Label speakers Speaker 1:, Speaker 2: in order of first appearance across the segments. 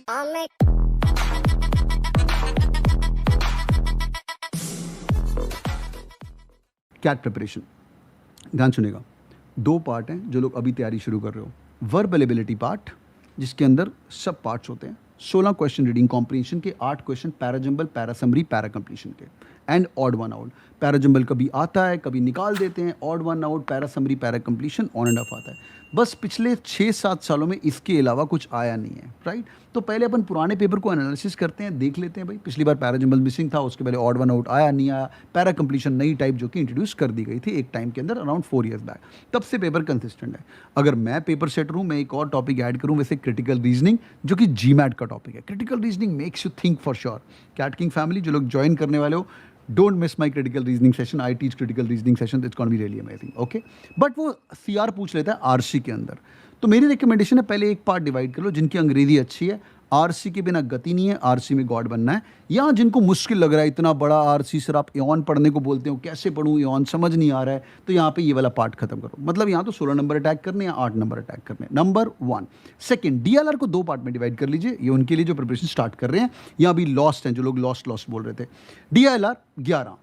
Speaker 1: Cat preparation, ध्यान सुनेगा। दो पार्ट हैं जो लोग अभी तैयारी शुरू कर रहे हो। वर्बल एबिलिटी पार्ट, जिसके अंदर सब पार्ट्स होते हैं। 16 क्वेश्चन रीडिंग कॉम्प्रिहेंशन के, 8 question para jumble, para summary, para completion के, and odd one out. Para jumble कभी आता है, कभी निकाल देते हैं। Odd one out, para summary, para completion, on and off आता है। बस पिछले 6-7 सालों में इसके अलावा कुछ आया नहीं है, राइट। तो पहले अपन पुराने पेपर को एनालिसिस करते हैं, देख लेते हैं भाई पिछली बार पैराजंबल मिसिंग था, उसके पहले ऑड वन आउट आया नहीं आया। पैरा कंप्लीशन नई टाइप जो कि इंट्रोड्यूस कर दी गई थी एक टाइम के अंदर, अराउंड 4 years बैक। तब से पेपर कंसिस्टेंट है। अगर मैं पेपर सेटर हूँ, मैं एक और टॉपिक ऐड करूँ, वैसे क्रिटिकल रीजनिंग, जो कि जीमैट का टॉपिक है। Critical reasoning makes you think for sure. CAT king family जो लोग ज्वाइन करने वाले हो, don't miss my critical reasoning session. I teach critical reasoning session, it's gonna be really amazing, okay. But वो CR पूछ लेता है आरसी के अंदर। तो मेरी रिकमेंडेशन है पहले एक पार्ट डिवाइड कर लो जिनकी अंग्रेजी अच्छी है। आरसी के बिना गति नहीं है, आरसी में गॉड बनना है। या जिनको मुश्किल लग रहा है, इतना बड़ा आरसी सर आप एऑन पढ़ने को बोलते हो, कैसे पढ़ूं एऑन, समझ नहीं आ रहा है, तो यहाँ पे ये वाला पार्ट खत्म करो। मतलब यहाँ तो 16 नंबर अटैक करने या 8 नंबर अटैक करने, नंबर 1। सेकंड, डीएलआर को 2 पार्ट में डिवाइड कर लीजिए। ये उनके लिए जो प्रिपरेशन स्टार्ट कर रहे हैं या अभी लॉस्ट हैं, जो लोग लॉस्ट बोल रहे थे। डीएलआर 11,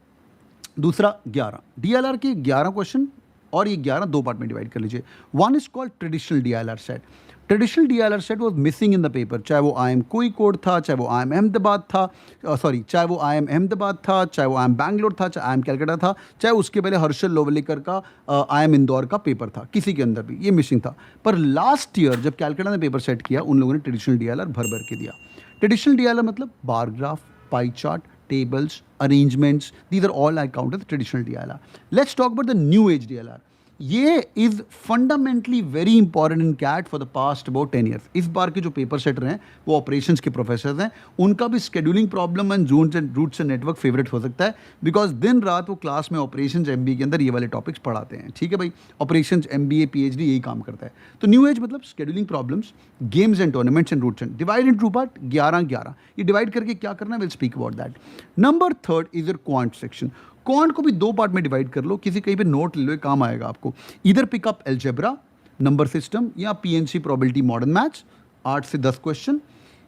Speaker 1: दूसरा 11। डीएलआर के 11 क्वेश्चन और ये 11 2 पार्ट में डिवाइड कर लीजिए। One is called traditional DLR set. Traditional DLR set was missing in the paper, चाहे वो IIM कोझिकोड था, चाहे वो IIM अहमदाबाद था, चाहे वो IIM अहमदाबाद था, चाहे वो IIM बैंगलोर था, चाहे IIM कलकत्ता था, चाहे उसके पहले हर्षल लोवलेकर का IIM इंदौर का पेपर था, किसी के अंदर भी ये मिसिंग था। पर लास्ट ईयर जब कैलकाटा ने पेपर सेट किया, उन लोगों ने ट्रेडिशनल डीएलआर भर भर के दिया। ट्रेडिशनल डीएलआर मतलब bar graph, pie chart, tables, arrangements, these are all I count as traditional DLR. Let's talk about the new age DLR. ये is fundamentally very important in CAT for the past about 10 years. इस बार के जो paper setter हैं वो operations के professor हैं, उनका भी scheduling problem and zones and routes and network favourite हो सकता है, बिकॉज दिन रात वो क्लास में ऑपरेशंस MBA के अंदर ये वाले टॉपिक्स पढ़ाते हैं। ठीक है भाई, ऑपरेशंस MBA PhD यही काम करता है। तो न्यू एज मतलब scheduling problems, games and tournaments and routes and divide in 2 part, 11-11। ये डिवाइड करके क्या करना है, will speak about that. Number 3 is your quant section. Quant को भी 2 पार्ट में डिवाइड कर लो, किसी कहीं पे नोट ले लो, काम आएगा आपको। इधर पिकअप अलजेब्रा, नंबर सिस्टम, या PNC प्रोबेबिलिटी मॉडर्न मैथ्स 8 से 10 क्वेश्चन,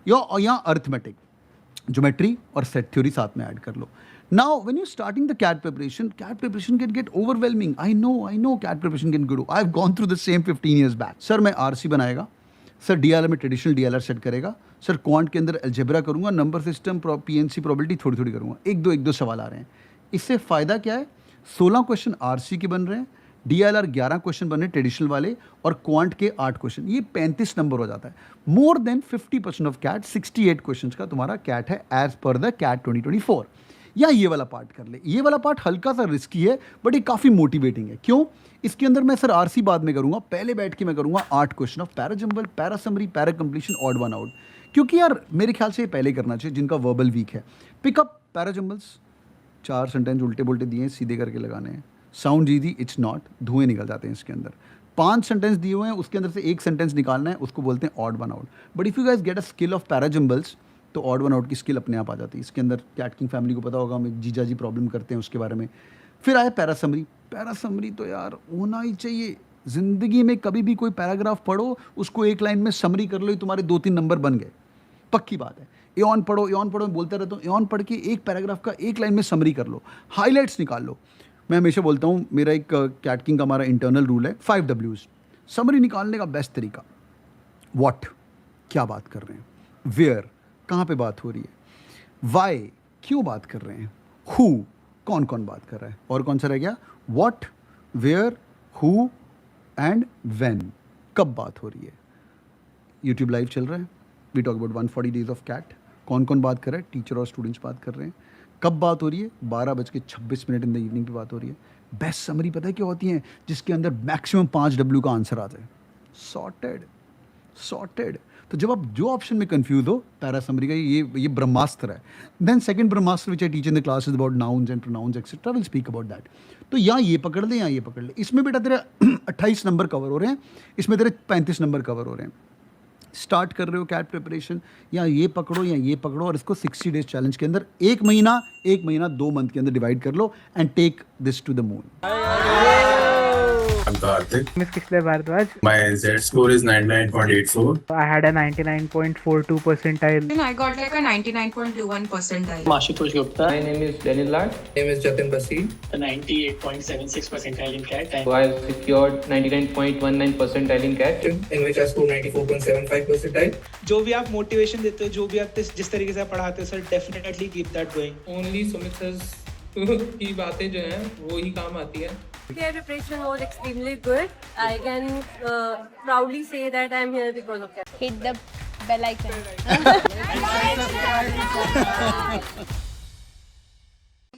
Speaker 1: या अर्थमेटिक, ज्योमेट्री और सेट थ्योरी साथ में ऐड कर लो। Now when you starting the CAT preparation can get overwhelming. I know CAT preparation can good. I have gone through the same 15 years back. Sir मैं RC बनाएगा, sir DLR में traditional DLR set करेगा, sir quant के अंदर algebra करूंगा, number system, PNC probability थोड़ी थोड़ी करूंगा। एक दो सवाल आ रहे हैं। इससे फ़ायदा क्या है, 16 क्वेश्चन RC के बन रहे हैं, DLR 11 क्वेश्चन बन रहे हैं ट्रेडिशनल वाले, और क्वांट के 8 क्वेश्चन, ये 35 नंबर हो जाता है। More than 50% of CAT, 68 question का तुम्हारा कैट है एज पर द कैट 2024। या ये वाला पार्ट कर ले। ये वाला पार्ट हल्का सा रिस्की है, बट ये काफ़ी मोटिवेटिंग है। क्यों? इसके अंदर मैं सर RC बाद में करूंगा, पहले बैठ के मैं करूंगा 8 question of parajumble, para summary, para completion, odd one out. क्योंकि यार मेरे ख्याल से ये पहले करना चाहिए जिनका वर्बल वीक है। पिकअप पैराजंबल्स, 4 सेंटेंस उल्टे पुल्टे दिए हैं, सीधे करके लगाने हैं। साउंड इजी, इट्स नॉट, धुएं निकल जाते हैं इसके अंदर। 5 सेंटेंस दिए हुए हैं, उसके अंदर से एक सेंटेंस निकालना है, उसको बोलते हैं odd one out. But if you guys get a skill of parajumbles, तो ऑड वन आउट की स्किल अपने आप आ जाती है। इसके अंदर कैट किंग फैमिली को पता होगा, हम एक जीजा जी प्रॉब्लम करते हैं उसके बारे में। फिर आए पैरा समरी तो यार होना ही चाहिए। ज़िंदगी में कभी भी कोई पैराग्राफ पढ़ो, उसको एक लाइन में समरी कर लो, तुम्हारे 2-3 नंबर बन गए, पक्की बात है। एऑन पढ़ो मैं बोलता रहता हूँ, एऑन पढ़ के एक पैराग्राफ का एक लाइन में समरी कर लो, हाईलाइट्स निकाल लो। मैं हमेशा बोलता हूँ, मेरा एक कैट किंग का हमारा इंटरनल रूल है, 5 Ws। समरी निकालने का बेस्ट तरीका, व्हाट, क्या बात कर रहे हैं, वेयर, कहाँ पे बात हो रही है, वाई, क्यों बात कर रहे हैं, हु, कौन कौन बात कर रहा है, और कौन सा रह गया, what, where, who and when, कब बात हो रही है। यूट्यूब लाइव चल रहा है, we talk about 140 days of CAT. कौन कौन बात कर रहा है, टीचर और स्टूडेंट्स बात कर रहे हैं। कब बात हो रही है, 12:26 इन द इवनिंग पे बात हो रही है। बेस्ट समरी पता है क्या होती है, जिसके अंदर मैक्सिमम 5 W का आंसर आ जाए। सॉर्टेड। तो जब आप जो ऑप्शन में कंफ्यूज हो, पैरा समरी का ये ब्रह्मास्त्र है। देन सेकंड ब्रह्मास्त्र which I teach in the class is about nouns and pronouns etcetera, will speak about that. तो यहाँ ये पकड़ ले, यहाँ ये पकड़ ले। इसमें बेटा तेरे 28 नंबर कवर हो रहे हैं, इसमें तेरे 35 नंबर कवर हो रहे हैं। स्टार्ट कर रहे हो कैट प्रिपरेशन, या ये पकड़ो और इसको 60 डेज चैलेंज के अंदर 1 महीना 2 मंथ के अंदर डिवाइड कर लो and take this to the moon.
Speaker 2: I'm Karthik.
Speaker 3: Miss Kishle Bhardwaj.
Speaker 2: My Z score is 99.84.
Speaker 3: I had a 99.42 percentile.
Speaker 4: I got like a 99.21 percentile.
Speaker 5: Ashutosh Gupta.
Speaker 6: My name is Daniel Lad.
Speaker 7: My name is Jatin Basi.
Speaker 5: The 98.76 percentile in CAT.
Speaker 6: So I secured 99.19 percentile in CAT.
Speaker 7: In which I scored 94.75 percentile.
Speaker 8: जो भी आप motivation देते हो, जो भी आप जिस तरीके से पढ़ाते हो sir, definitely keep that going.
Speaker 9: Only Sumit sir की बातें जो हैं वो ही काम आती है।
Speaker 10: Their preparation was extremely good. I can proudly say that I am here because of that.
Speaker 11: Hit the bell icon.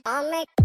Speaker 12: I'll make